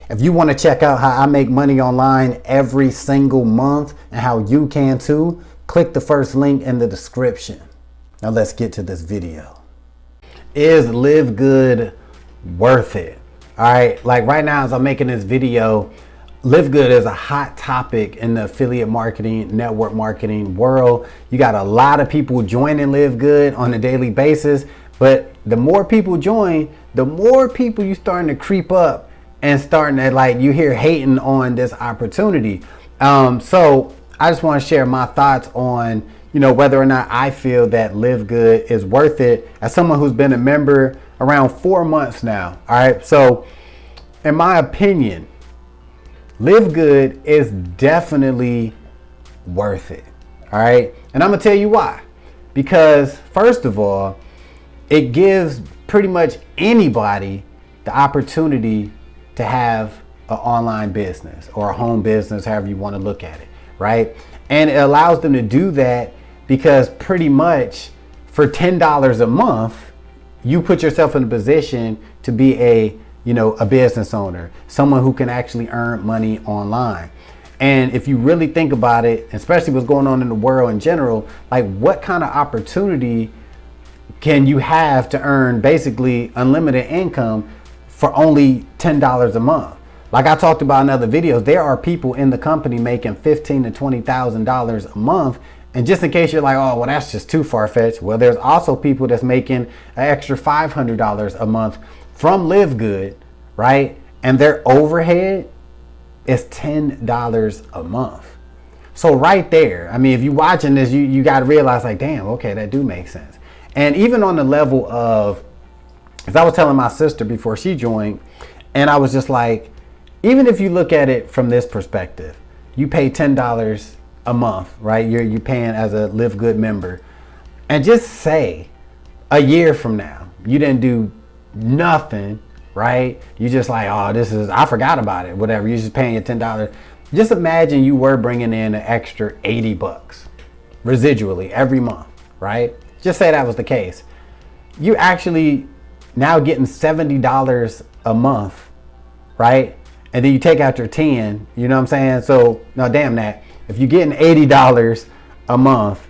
If you want to check out how I make money online every single month and how you can too, click the first link in the description. Now let's get to this video. Is LiveGood worth it? All right, like right now as I'm making this video, LiveGood is a hot topic in the affiliate marketing, network marketing world. You got a lot of people joining LiveGood on a daily basis, but the more people join, the more people you starting to creep up and starting to, like, you hear hating on this opportunity. So I just want to share my thoughts on, whether or not I feel that LiveGood is worth it as someone who's been a member around 4 months now. All right. So in my opinion, LiveGood is definitely worth it. All right. And I'm going to tell you why. Because first of all, it gives pretty much anybody the opportunity to have an online business or a home business, however you want to look at it. Right. And it allows them to do that because pretty much for $10 a month, you put yourself in a position to be a business owner, someone who can actually earn money online. And if you really think about it, especially what's going on in the world in general, like what kind of opportunity can you have to earn basically unlimited income for only $10 a month? Like I talked about in other videos, there are people in the company making $15,000 to $20,000 a month. And just in case you're like, oh, well, that's just too far-fetched. Well, there's also people that's making an extra $500 a month from LiveGood, right? And their overhead is $10 a month. So right there, I mean, if you're watching this, you got to realize like, damn, okay, that do make sense. And even on the level of, as I was telling my sister before she joined, and I was just like, even if you look at it from this perspective, you pay $10 a month, right? You're paying as a LiveGood member. And just say a year from now, you didn't do nothing, right? You just like, oh, I forgot about it, whatever. You're just paying your $10. Just imagine you were bringing in an extra $80 residually every month, right? Just say that was the case. You actually now getting $70 a month, right? And then you take out your 10, you know what I'm saying? So no, damn that. If you're getting $80 a month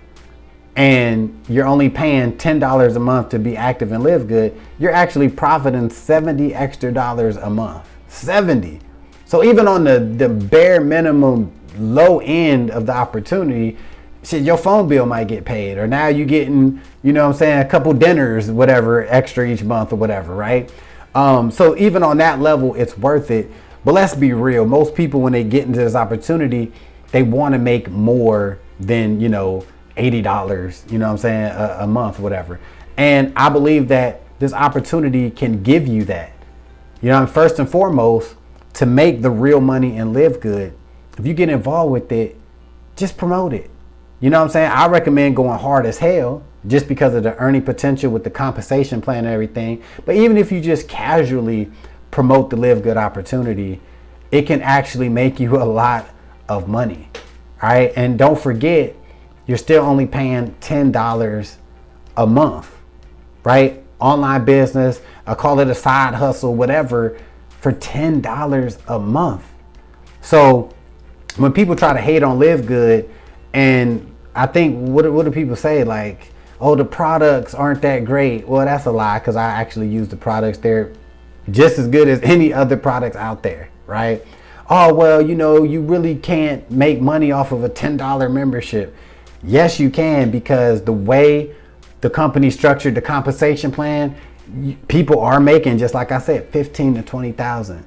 and you're only paying $10 a month to be active in LiveGood, you're actually profiting $70 extra a month. 70. So even on the bare minimum low end of the opportunity, shit, your phone bill might get paid, or now you're getting, a couple dinners, whatever, extra each month or whatever, right? So even on that level, it's worth it. But let's be real. Most people, when they get into this opportunity, they want to make more than, $80, a month, whatever. And I believe that this opportunity can give you that. First and foremost, to make the real money in LiveGood, if you get involved with it, just promote it. I recommend going hard as hell just because of the earning potential with the compensation plan and everything. But even if you just casually promote the LiveGood opportunity, it can actually make you a lot of money. All right. And don't forget, you're still only paying $10 a month, right? Online business, I call it a side hustle, whatever, for $10 a month. So when people try to hate on LiveGood, and I think, what do people say? Like, oh, the products aren't that great. Well, that's a lie, because I actually use the products. They're just as good as any other products out there, right? Oh, well, you really can't make money off of a $10 membership. Yes, you can, because the way the company structured the compensation plan, people are making, just like I said, $15,000 to $20,000.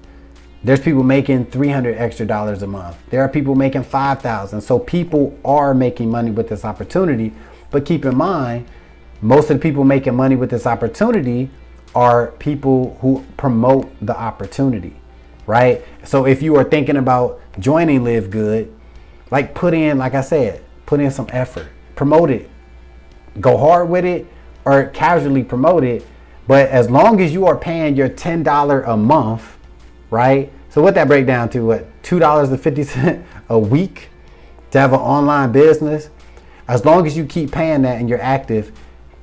There's people making $300 extra a month. There are people making $5,000. So people are making money with this opportunity. But keep in mind, most of the people making money with this opportunity are people who promote the opportunity, right? So if you are thinking about joining LiveGood, put in some effort, promote it, go hard with it, or casually promote it. But as long as you are paying your $10 a month, right? So what that break down to, what, $2.50 a week to have an online business? As long as you keep paying that and you're active,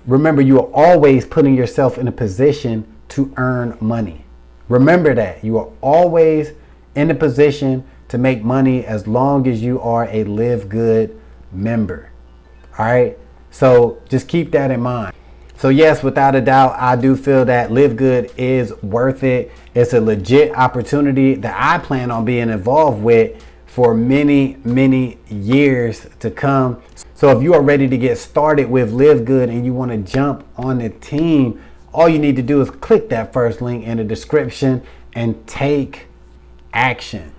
remember, you are always putting yourself in a position to earn money. Remember that. You are always in a position to make money as long as you are a LiveGood member. All right. So just keep that in mind. So yes, without a doubt, I do feel that LiveGood is worth it. It's a legit opportunity that I plan on being involved with for many, many years to come. So if you are ready to get started with LiveGood and you want to jump on the team, all you need to do is click that first link in the description and take action.